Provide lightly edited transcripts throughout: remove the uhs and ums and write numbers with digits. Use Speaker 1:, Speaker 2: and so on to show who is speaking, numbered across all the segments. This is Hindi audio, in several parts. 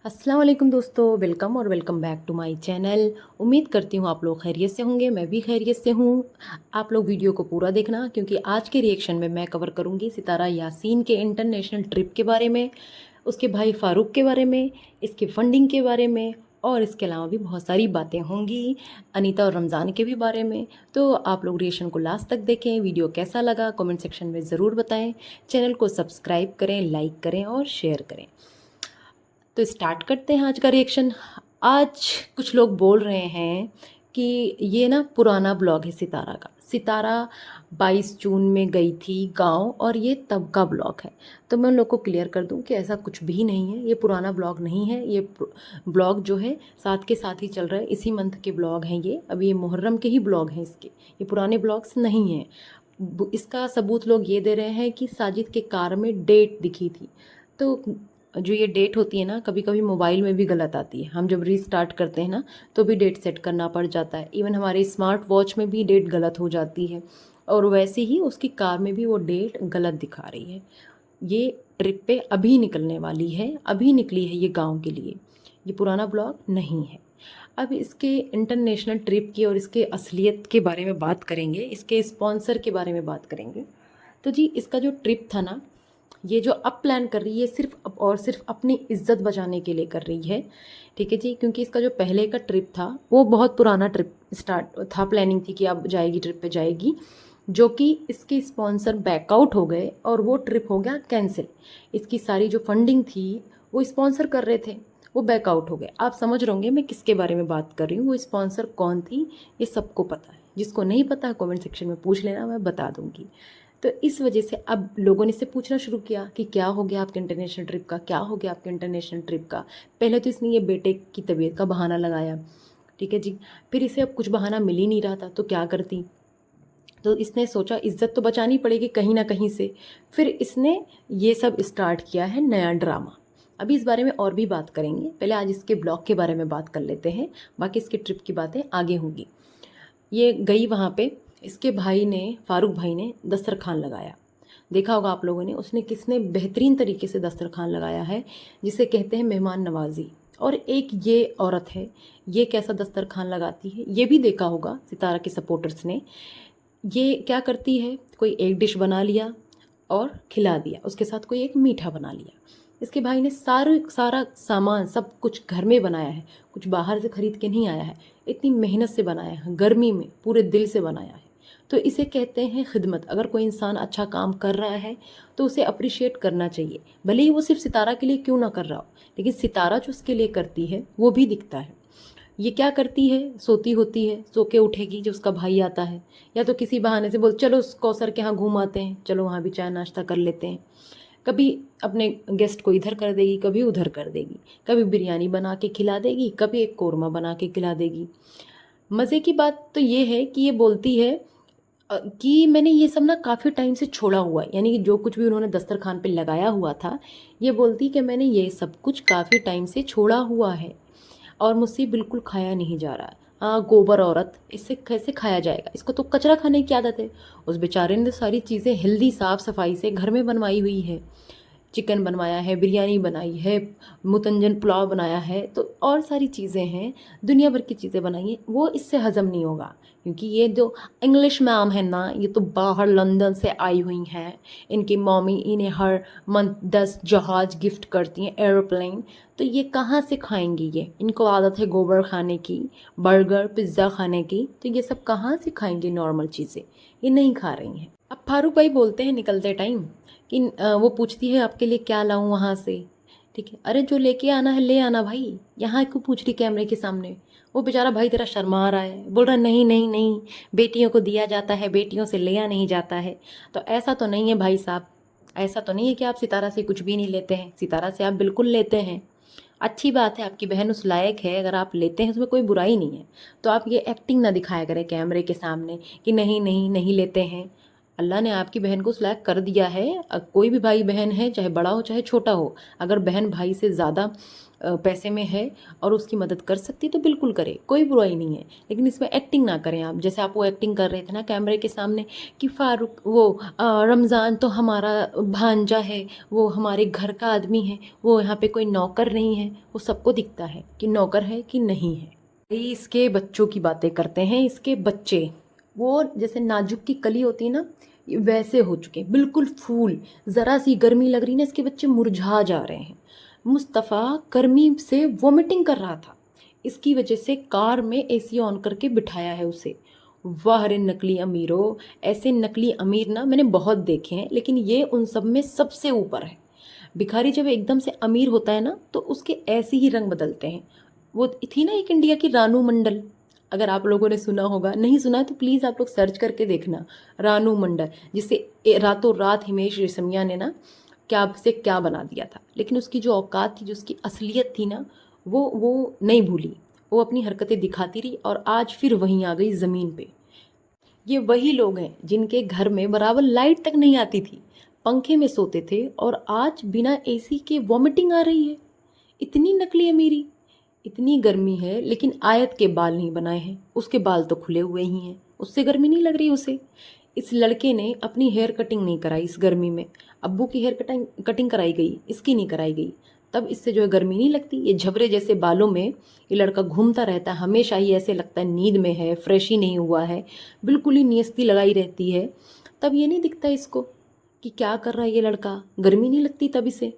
Speaker 1: अस्सलाम वालेकुम दोस्तों, वेलकम और welcome back to my channel. उम्मीद करती हूँ आप लोग खैरियत से होंगे, मैं भी खैरियत से हूँ। आप लोग वीडियो को पूरा देखना क्योंकि आज के रिएक्शन में मैं कवर करूँगी सितारा यासीन के इंटरनेशनल ट्रिप के बारे में, उसके भाई फ़ारूक के बारे में, इसके फंडिंग के बारे में और इसके अलावा भी बहुत सारी बातें होंगी अनीता और रमज़ान के भी बारे में। तो आप लोग रिएक्शन को लास्ट तक देखें। वीडियो कैसा लगा कमेंट सेक्शन में ज़रूर बताएं। चैनल को सब्सक्राइब करें, लाइक करें और शेयर करें। तो स्टार्ट करते हैं आज का रिएक्शन। आज कुछ लोग बोल रहे हैं कि ये ना पुराना ब्लॉग है सितारा का। सितारा 22 जून में गई थी गांव और ये तब का ब्लॉग है। तो मैं उन लोग को क्लियर कर दूं कि ऐसा कुछ भी नहीं है, ये पुराना ब्लॉग नहीं है। ये ब्लॉग जो है साथ के साथ ही चल रहा है, इसी मंथ के ब्लॉग हैं ये। अभी ये मुहर्रम के ही ब्लॉग हैं इसके, ये पुराने ब्लॉग्स नहीं हैं। इसका सबूत लोग ये दे रहे हैं कि साजिद के कार में डेट दिखी थी। तो जो ये डेट होती है ना, कभी कभी मोबाइल में भी गलत आती है। हम जब रीस्टार्ट करते हैं ना तो भी डेट सेट करना पड़ जाता है। इवन हमारे स्मार्ट वॉच में भी डेट गलत हो जाती है और वैसे ही उसकी कार में भी वो डेट गलत दिखा रही है। ये ट्रिप पे अभी निकलने वाली है, अभी निकली है ये गांव के लिए। ये पुराना ब्लॉग नहीं है। अब इसके इंटरनेशनल ट्रिप की और इसके असलियत के बारे में बात करेंगे, इसके स्पॉन्सर के बारे में बात करेंगे। तो जी इसका जो ट्रिप था ना, ये जो अब प्लान कर रही है सिर्फ अब और सिर्फ अपनी इज्जत बचाने के लिए कर रही है। ठीक है जी, क्योंकि इसका जो पहले का ट्रिप था वो बहुत पुराना ट्रिप स्टार्ट था, प्लानिंग थी कि अब जाएगी, ट्रिप पे जाएगी, जो कि इसके स्पॉन्सर बैकआउट हो गए और वो ट्रिप हो गया कैंसिल। इसकी सारी जो फंडिंग थी वो स्पॉन्सर कर रहे थे, वो बैकआउट हो गए। आप समझ रहे होंगे मैं किसके बारे में बात कर रही हूँ, वो स्पॉन्सर कौन थी ये सबको पता है। जिसको नहीं पता कमेंट सेक्शन में पूछ लेना, मैं बता दूंगी। तो इस वजह से अब लोगों ने इससे पूछना शुरू किया कि क्या हो गया आपके इंटरनेशनल ट्रिप का, क्या हो गया आपके इंटरनेशनल ट्रिप का। पहले तो इसने ये बेटे की तबीयत का बहाना लगाया, ठीक है जी। फिर इसे अब कुछ बहाना मिल ही नहीं रहा था तो क्या करती। तो इसने सोचा इज्जत तो बचानी पड़ेगी कहीं ना कहीं से। फिर इसने ये सब स्टार्ट किया है नया ड्रामा। अभी इस बारे में और भी बात करेंगे, पहले आज इसके ब्लॉग के बारे में बात कर लेते हैं, बाकी इसके ट्रिप की बातें आगे होंगी। ये गई वहाँ पे, इसके भाई ने, फारूक भाई ने दस्तरखान लगाया। देखा होगा आप लोगों ने, उसने किसने बेहतरीन तरीके से दस्तरखान लगाया है, जिसे कहते हैं मेहमान नवाजी। और एक ये औरत है, ये कैसा दस्तरखान लगाती है ये भी देखा होगा सितारा के सपोर्टर्स ने। ये क्या करती है, कोई एक डिश बना लिया और खिला दिया, उसके साथ कोई एक मीठा बना लिया। इसके भाई ने सारा सामान सब कुछ घर में बनाया है, कुछ बाहर से खरीद के नहीं आया है। इतनी मेहनत से बनाया है, गर्मी में पूरे दिल से बनाया है। तो इसे कहते हैं खिदमत। अगर कोई इंसान अच्छा काम कर रहा है तो उसे अप्रिशिएट करना चाहिए, भले ही वो सिर्फ सितारा के लिए क्यों ना कर रहा हो, लेकिन सितारा जो उसके लिए करती है वो भी दिखता है। ये क्या करती है, सोती होती है, सो के उठेगी जब उसका भाई आता है, या तो किसी बहाने से बोल चलो कौसर के यहाँ घूम आते हैं, चलो वहाँ भी चाय नाश्ता कर लेते हैं। कभी अपने गेस्ट को इधर कर देगी, कभी उधर कर देगी, कभी बिरयानी बना के खिला देगी, कभी एक कौरमा बना के खिला देगी। मज़े की बात तो ये है कि ये बोलती है कि मैंने ये सब ना काफ़ी टाइम से छोड़ा हुआ है, यानी कि जो कुछ भी उन्होंने दस्तरखान पे लगाया हुआ था, ये बोलती कि मैंने ये सब कुछ काफ़ी टाइम से छोड़ा हुआ है और मुझसे बिल्कुल खाया नहीं जा रहा। हाँ, गोबर औरत, इससे कैसे खाया जाएगा, इसको तो कचरा खाने की आदत है। उस बेचारे ने सारी चीज़ें हेल्दी साफ़ सफाई से घर में बनवाई हुई है, चिकन बनवाया है, बिरयानी बनाई है, मुतंजन पुलाव बनाया है, तो और सारी चीज़ें हैं, दुनिया भर की चीज़ें बनाई हैं। वो इससे हज़म नहीं होगा क्योंकि ये जो इंग्लिश मैम है ना, ये तो बाहर लंदन से आई हुई हैं। इनकी मम्मी इन्हें हर मंथ 10 जहाज़ गिफ्ट करती हैं, एरोप्लेन। तो ये कहाँ से खाएंगी, ये इनको आदत है गोबर खाने की, बर्गर पिज़्ज़ा खाने की, तो ये सब कहाँ से खाएंगे नॉर्मल चीज़ें, ये नहीं खा रही हैं। अब फारूक भाई बोलते हैं निकलते टाइम कि वो पूछती है आपके लिए क्या लाऊं वहाँ से। ठीक है, अरे जो लेके आना है ले आना भाई, यहाँ क्यों पूछ रही कैमरे के सामने। वो बेचारा भाई तेरा शर्मा रहा है, बोल रहा नहीं नहीं नहीं, बेटियों को दिया जाता है, बेटियों से लिया नहीं जाता है। तो ऐसा तो नहीं है भाई साहब, ऐसा तो नहीं है कि आप सितारा से कुछ भी नहीं लेते हैं, सितारा से आप बिल्कुल लेते हैं। अच्छी बात है, आपकी बहन उस लायक है, अगर आप लेते हैं उसमें कोई बुराई नहीं है। तो आप ये एक्टिंग ना दिखाया करें कैमरे के सामने कि नहीं नहीं नहीं लेते हैं। अल्लाह ने आपकी बहन को सिलेक्ट कर दिया है। कोई भी भाई बहन है, चाहे बड़ा हो चाहे छोटा हो, अगर बहन भाई से ज़्यादा पैसे में है और उसकी मदद कर सकती तो बिल्कुल करे, कोई बुराई नहीं है। लेकिन इसमें एक्टिंग ना करें आप, जैसे आप वो एक्टिंग कर रहे थे ना कैमरे के सामने कि फारूक वो रमज़ान तो हमारा भांजा है, वो हमारे घर का आदमी है, वो यहाँ पे कोई नौकर नहीं है। वो सबको दिखता है कि नौकर है कि नहीं है। इसके बच्चों की बातें करते हैं। इसके बच्चे वो जैसे नाजुक की कली होती है ना, वैसे हो चुके, बिल्कुल फूल। ज़रा सी गर्मी लग रही ना, इसके बच्चे मुरझा जा रहे हैं। मुस्तफ़ा गर्मी से वॉमिटिंग कर रहा था, इसकी वजह से कार में एसी ऑन करके बिठाया है उसे। वाह रे नकली अमीरों, ऐसे नकली अमीर ना मैंने बहुत देखे हैं, लेकिन ये उन सब में सबसे ऊपर है। भिखारी जब एकदम से अमीर होता है ना तो उसके ऐसे ही रंग बदलते हैं। वो थी ना एक इंडिया की रानू मंडल, अगर आप लोगों ने सुना होगा, नहीं सुना है तो प्लीज़ आप लोग सर्च करके देखना, रानू मंडल, जिसे रातों रात हिमेश रेशमिया ने ना क्या से क्या बना दिया था। लेकिन उसकी जो औकात थी, जो उसकी असलियत थी ना, वो नहीं भूली। वो अपनी हरकतें दिखाती रही और आज फिर वहीं आ गई ज़मीन पे। ये वही लोग हैं जिनके घर में बराबर लाइट तक नहीं आती थी, पंखे में सोते थे, और आज बिना एसी के वॉमिटिंग आ रही है। इतनी नकली अमीरी, इतनी गर्मी है, लेकिन आयत के बाल नहीं बनाए हैं। उसके बाल तो खुले हुए ही हैं, उससे गर्मी नहीं लग रही उसे। इस लड़के ने अपनी हेयर कटिंग नहीं कराई इस गर्मी में। अब्बू की हेयर कटिंग कराई गई, इसकी नहीं कराई गई। तब इससे जो है गर्मी नहीं लगती। ये झबरे जैसे बालों में ये लड़का घूमता रहता है, हमेशा ही ऐसे लगता है नींद में है, फ्रेश ही नहीं हुआ है, बिल्कुल ही नीयस्ती लगाई रहती है। तब ये नहीं दिखता इसको कि क्या कर रहा है ये लड़का, गर्मी नहीं लगती तब इसे।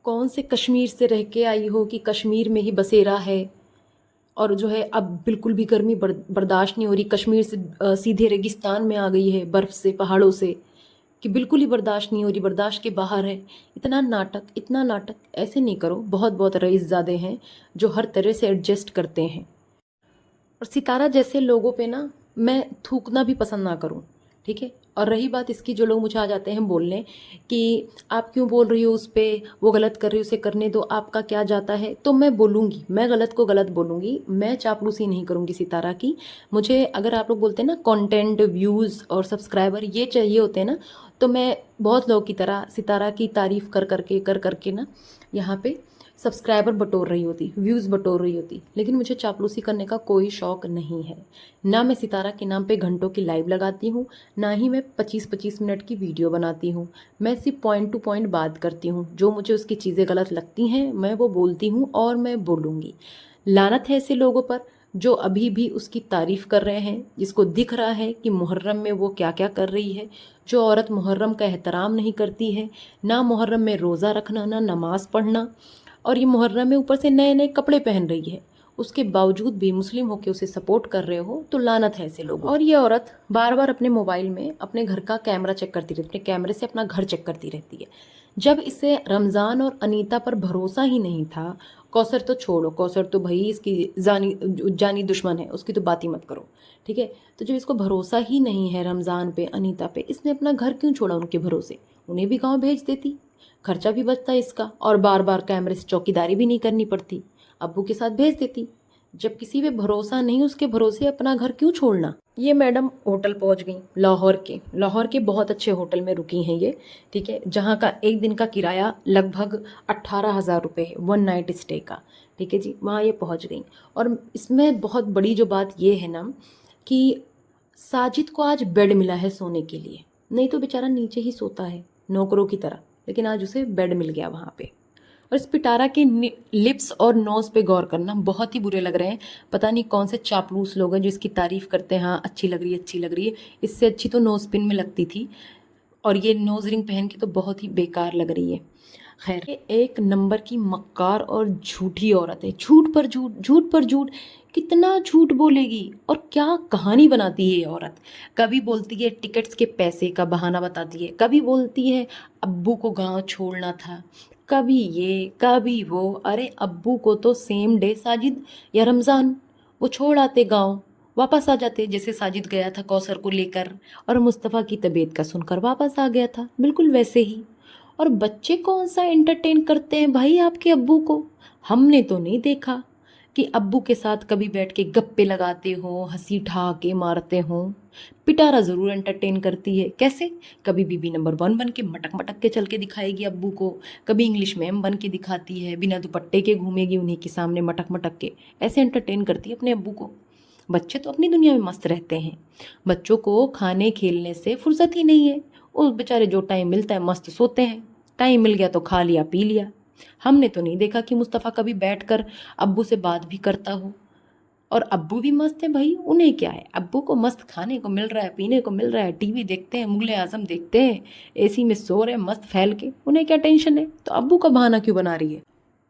Speaker 1: कौन से कश्मीर से रह के आई हो कि कश्मीर में ही बसेरा है, और जो है अब बिल्कुल भी गर्मी बर्दाश्त नहीं हो रही। कश्मीर से सीधे रेगिस्तान में आ गई है, बर्फ़ से, पहाड़ों से, कि बिल्कुल ही बर्दाश्त नहीं हो रही, बर्दाश्त के बाहर है। इतना नाटक, इतना नाटक ऐसे नहीं करो। बहुत बहुत रईसज़ादे हैं जो हर तरह से एडजस्ट करते हैं। और सितारा जैसे लोगों पे ना मैं थूकना भी पसंद ना करूं, ठीक है। और रही बात इसकी, जो लोग मुझे आ जाते हैं बोलने कि आप क्यों बोल रही हो उस पर, वो गलत कर रही हो, उसे करने दो, आपका क्या जाता है, तो मैं बोलूँगी, मैं गलत को गलत बोलूँगी। मैं चापलूसी नहीं करूँगी सितारा की। मुझे अगर आप लोग बोलते हैं ना कंटेंट, व्यूज़ और सब्सक्राइबर ये चाहिए होते हैं ना, तो मैं बहुत लोगों की तरह सितारा की तारीफ़ कर करके ना यहाँ पे सब्सक्राइबर बटोर रही होती, व्यूज़ बटोर रही होती। लेकिन मुझे चापलूसी करने का कोई शौक़ नहीं है। ना मैं सितारा के नाम पे घंटों की लाइव लगाती हूँ, ना ही मैं 25-25 मिनट की वीडियो बनाती हूँ। मैं सिर्फ पॉइंट टू पॉइंट बात करती हूँ। जो मुझे उसकी चीज़ें गलत लगती हैं मैं वो बोलती हूँ, और मैं बोलूँगी। लानत है ऐसे लोगों पर जो अभी भी उसकी तारीफ़ कर रहे हैं, जिसको दिख रहा है कि मुहर्रम में वो क्या क्या कर रही है। जो औरत मुहर्रम का एहतराम नहीं करती है, ना मुहर्रम में रोज़ा रखना, ना नमाज़ पढ़ना, और ये मुहर्रम में ऊपर से नए नए कपड़े पहन रही है, उसके बावजूद भी मुस्लिम होकर उसे सपोर्ट कर रहे हो, तो लानत है ऐसे लोग। और ये औरत बार बार अपने मोबाइल में अपने घर का कैमरा चेक करती रहती है, अपने कैमरे से अपना घर चेक करती रहती है। जब इसे रमज़ान और अनीता पर भरोसा ही नहीं था, कौसर तो छोड़ो, कौसर तो भाई इसकी जानी दुश्मन है, उसकी तो बात ही मत करो, ठीक है। तो जब इसको भरोसा ही नहीं है रमज़ान पे, अनीता पे, इसने अपना घर क्यों छोड़ा उनके भरोसे? उन्हें भी गाँव भेज देती, खर्चा भी बचता इसका, और बार बार कैमरे से चौकीदारी भी नहीं करनी पड़ती, अब्बू के साथ भेज देती। जब किसी पे भरोसा नहीं, उसके भरोसे अपना घर क्यों छोड़ना। ये मैडम होटल पहुंच गई, लाहौर के बहुत अच्छे होटल में रुकी हैं ये, ठीक है, जहाँ का एक दिन का किराया लगभग 18,000 रुपये है, 1 नाइट स्टे का, ठीक है जी। वहाँ ये पहुँच गई। और इसमें बहुत बड़ी जो बात ये है ना कि साजिद को आज बेड मिला है सोने के लिए, नहीं तो बेचारा नीचे ही सोता है नौकरों की तरह, लेकिन आज उसे बेड मिल गया वहाँ पे। और इस पिटारा के लिप्स और नोज़ पे गौर करना, बहुत ही बुरे लग रहे हैं। पता नहीं कौन से चापलूस लोग हैं जो इसकी तारीफ़ करते हैं, हाँ अच्छी लग रही है, अच्छी लग रही है। इससे अच्छी तो नोज़ पिन में लगती थी, और ये नोज़ रिंग पहन के तो बहुत ही बेकार लग रही है। खैर, ये एक नंबर की मक्कार और झूठी औरत है। झूठ पर झूठ, झूठ पर झूठ, कितना झूठ बोलेगी और क्या कहानी बनाती है ये औरत। कभी बोलती है टिकट्स के पैसे का बहाना बताती है, कभी बोलती है अब्बू को गांव छोड़ना था, कभी ये कभी वो। अरे अब्बू को तो सेम डे साजिद या रमज़ान वो छोड़ आते गांव, वापस आ जाते, जैसे साजिद गया था कौसर को लेकर और मुस्तफ़ा की तबीयत का सुनकर वापस आ गया था, बिल्कुल वैसे ही। और बच्चे कौन सा एंटरटेन करते हैं भाई आपके अब्बू को, हमने तो नहीं देखा। कि अब्बू के साथ कभी बैठ के गप्पे लगाते हो, हंसी ठहाके मारते हो। पिटारा ज़रूर एंटरटेन करती है। कैसे? कभी बीबी नंबर 1 बन के मटक मटक के चल के दिखाएगी अब्बू को, कभी इंग्लिश मैम बन के दिखाती है, बिना दुपट्टे के घूमेगी उन्हीं के सामने मटक मटक के। ऐसे एंटरटेन करती है अपने अब्बू को। बच्चे तो अपनी दुनिया में मस्त रहते हैं। बच्चों को खाने खेलने से फुर्सत ही नहीं है। उस बेचारे जो टाइम मिलता है मस्त सोते हैं। टाइम मिल गया तो खा लिया पी लिया। हमने तो नहीं देखा कि मुस्तफ़ा कभी बैठकर अब्बू से बात भी करता हो। और अब्बू भी मस्त है भाई, उन्हें क्या है, अब्बू को मस्त खाने को मिल रहा है, पीने को मिल रहा है, टीवी देखते हैं, मुगले आजम देखते हैं, एसी में सो रहे हैं मस्त फैल के, उन्हें क्या टेंशन है। तो अब्बू का बहाना क्यों बना रही है।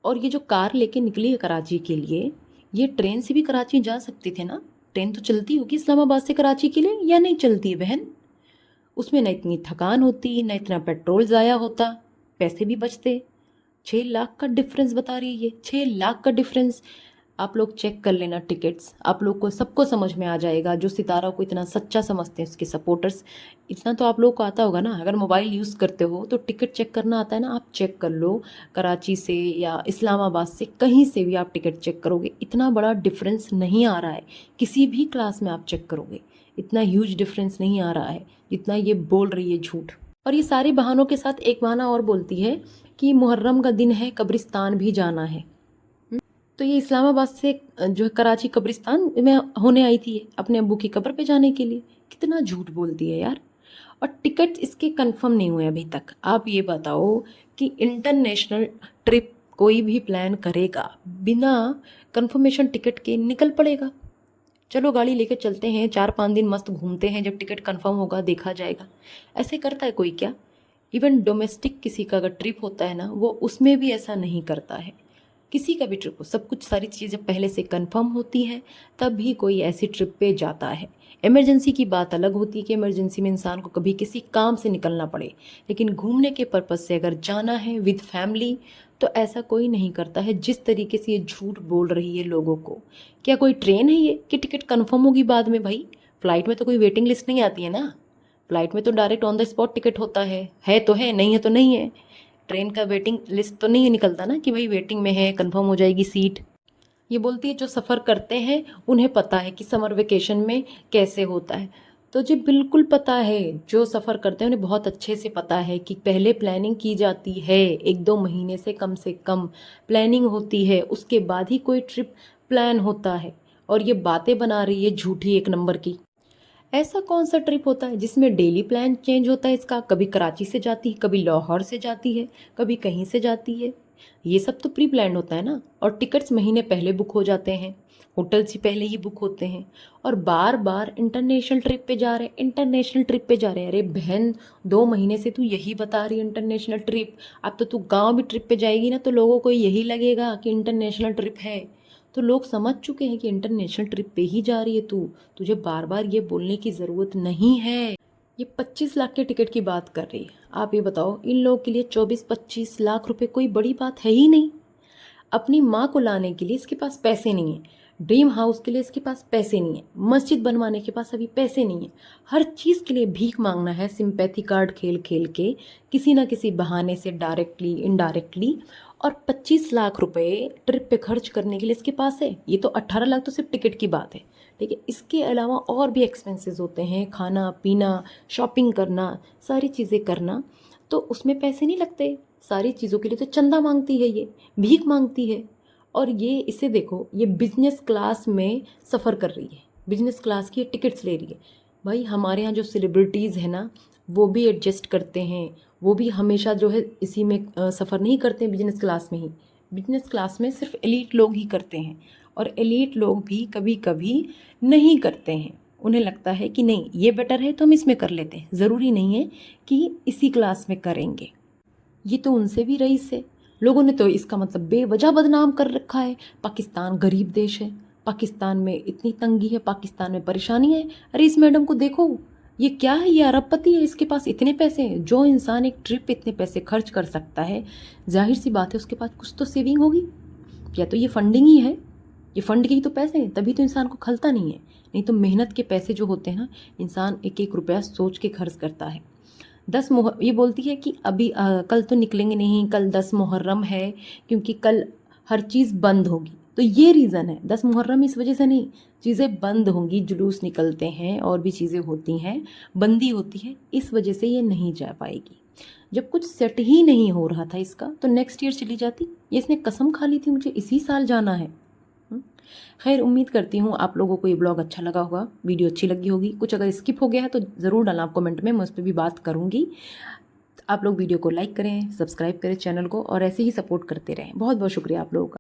Speaker 1: और ये जो कार लेके निकली है कराची के लिए, ये ट्रेन से भी कराची जा सकते थे ना। ट्रेन तो चलती होगी इस्लामाबाद से कराची के लिए, या नहीं चलती है बहन। उसमें न इतनी थकान होती, न इतना पेट्रोल ज़ाया होता, पैसे भी बचते। 6 लाख का डिफरेंस बता रही है ये, 6 लाख का डिफरेंस। आप लोग चेक कर लेना टिकट्स, आप लोग को सबको समझ में आ जाएगा। जो सितारा को इतना सच्चा समझते हैं उसके सपोर्टर्स, इतना तो आप लोग को आता होगा ना। अगर मोबाइल यूज़ करते हो तो टिकट चेक करना आता है ना, आप चेक कर लो। कराची से या इस्लामाबाद से कहीं से भी आप टिकट चेक करोगे, इतना बड़ा डिफरेंस नहीं आ रहा है। किसी भी क्लास में आप चेक करोगे इतना ह्यूज डिफरेंस नहीं आ रहा है जितना ये बोल रही है झूठ। और ये सारे बहानों के साथ एक बहाना और बोलती है कि मुहर्रम का दिन है, कब्रिस्तान भी जाना है। तो ये इस्लामाबाद से जो है कराची कब्रिस्तान में होने आई थी अपने अब्बू की कब्र पे जाने के लिए। कितना झूठ बोलती है यार। और टिकट इसके कंफर्म नहीं हुए अभी तक। आप ये बताओ कि इंटरनेशनल ट्रिप कोई भी प्लान करेगा बिना कंफर्मेशन टिकट के निकल पड़ेगा। चलो गाड़ी लेके चलते हैं, 4-5 दिन मस्त घूमते हैं, जब टिकट कंफर्म होगा देखा जाएगा। ऐसे करता है कोई क्या। इवन डोमेस्टिक किसी का अगर ट्रिप होता है ना, वो उसमें भी ऐसा नहीं करता है। किसी का भी ट्रिप हो, सब कुछ सारी चीज़ें पहले से कंफर्म होती हैं, तब भी कोई ऐसी ट्रिप पे जाता है। इमरजेंसी की बात अलग होती है कि इमरजेंसी में इंसान को कभी किसी काम से निकलना पड़े, लेकिन घूमने के पर्पज़ से अगर जाना है विद फैमिली तो ऐसा कोई नहीं करता है जिस तरीके से ये झूठ बोल रही है लोगों को। क्या कोई ट्रेन है ये कि टिकट कंफर्म होगी बाद में। भाई फ़्लाइट में तो कोई वेटिंग लिस्ट नहीं आती है ना। फ़्लाइट में तो direct on the spot ticket होता है तो है, नहीं है तो नहीं है। ट्रेन का वेटिंग लिस्ट तो नहीं निकलता ना कि भाई वेटिंग में है, कंफर्म हो जाएगी सीट। ये बोलती है जो सफ़र करते हैं उन्हें पता है कि समर वेकेशन में कैसे होता है। तो जी बिल्कुल पता है, जो सफ़र करते हैं उन्हें बहुत अच्छे से पता है कि पहले प्लानिंग की जाती है, 1-2 महीने से कम प्लानिंग होती है, उसके बाद ही कोई ट्रिप प्लान होता है। और ये बातें बना रही है झूठी 1 नंबर की। ऐसा कौन सा ट्रिप होता है जिसमें डेली प्लान चेंज होता है इसका। कभी कराची से जाती है, कभी लाहौर से जाती है, कभी कहीं से जाती है। ये सब तो प्री प्लान होता है ना। और टिकट्स महीने पहले बुक हो जाते हैं, होटल से पहले ही बुक होते हैं। और बार बार इंटरनेशनल ट्रिप पे जा रहे हैं, इंटरनेशनल ट्रिप पे जा रहे हैं। अरे बहन, 2 महीने से तू यही बता रही है इंटरनेशनल ट्रिप। अब तो तू गाँव भी ट्रिप पे जाएगी ना तो लोगों को यही लगेगा कि इंटरनेशनल ट्रिप है। तो लोग समझ चुके हैं कि इंटरनेशनल ट्रिप पे ही जा रही है तू, तुझे बार बार ये बोलने की ज़रूरत नहीं है। ये 25 लाख के टिकट की बात कर रही है। आप ये बताओ, इन लोगों के लिए 24-25 लाख रुपए कोई बड़ी बात है ही नहीं। अपनी माँ को लाने के लिए इसके पास पैसे नहीं है, ड्रीम हाउस के लिए इसके पास पैसे नहीं है, मस्जिद बनवाने के पास अभी पैसे नहीं है। हर चीज़ के लिए भीख मांगना है, सिंपैथी कार्ड खेल खेल के, किसी ना किसी बहाने से, डायरेक्टली इनडायरेक्टली। और 25 लाख रुपए ट्रिप पे खर्च करने के लिए इसके पास है। ये तो 18 लाख तो सिर्फ टिकट की बात है, ठीक है। इसके अलावा और भी एक्सपेंसेस होते हैं, खाना पीना, शॉपिंग करना, सारी चीज़ें करना, तो उसमें पैसे नहीं लगते। सारी चीज़ों के लिए तो चंदा मांगती है, ये भीख मांगती है। और ये इसे देखो, ये बिजनेस क्लास में सफ़र कर रही है, बिजनेस क्लास की टिकट्स ले रही है। भाई हमारे यहाँ जो सेलिब्रिटीज़ है ना, वो भी एडजस्ट करते हैं, वो भी हमेशा जो है इसी में सफ़र नहीं करते हैं, बिजनेस क्लास में ही। बिजनेस क्लास में सिर्फ एलीट लोग ही करते हैं, और एलीट लोग भी कभी कभी नहीं करते हैं। उन्हें लगता है कि नहीं ये बेटर है तो हम इसमें कर लेते हैं, ज़रूरी नहीं है कि इसी क्लास में करेंगे। ये तो उनसे भी रईस है। लोगों ने तो इसका मतलब बेवजह बदनाम कर रखा है। पाकिस्तान गरीब देश है, पाकिस्तान में इतनी तंगी है, पाकिस्तान में परेशानी है। अरे इस मैडम को देखो, ये क्या है, ये अरबपति है, इसके पास इतने पैसे हैं। जो इंसान एक ट्रिप पे इतने पैसे खर्च कर सकता है, जाहिर सी बात है उसके पास कुछ तो सेविंग होगी, या तो ये फंडिंग ही है। ये फंड के ही तो पैसे हैं, तभी तो इंसान को खलता नहीं है। नहीं तो मेहनत के पैसे जो होते हैं ना, इंसान एक एक रुपया सोच के खर्च करता है। ये बोलती है कि अभी कल तो निकलेंगे नहीं, कल 10 मुहर्रम है, क्योंकि कल हर चीज़ बंद होगी। तो ये रीज़न है। 10 मुहर्रम इस वजह से नहीं, चीज़ें बंद होंगी, जुलूस निकलते हैं और भी चीज़ें होती हैं, बंदी होती है, इस वजह से ये नहीं जा पाएगी। जब कुछ सेट ही नहीं हो रहा था इसका तो नेक्स्ट ईयर चली जाती। ये इसने कसम खा ली थी मुझे इसी साल जाना है। खैर, उम्मीद करती हूँ आप लोगों को ये ब्लॉग अच्छा लगा होगा, वीडियो अच्छी लगी होगी। कुछ अगर स्किप हो गया है तो ज़रूर डालना आप कमेंट में, मैं उस पर भी बात करूँगी। आप लोग वीडियो को लाइक करें, सब्सक्राइब करें चैनल को और ऐसे ही सपोर्ट करते रहें। बहुत बहुत शुक्रिया आप लोगों का।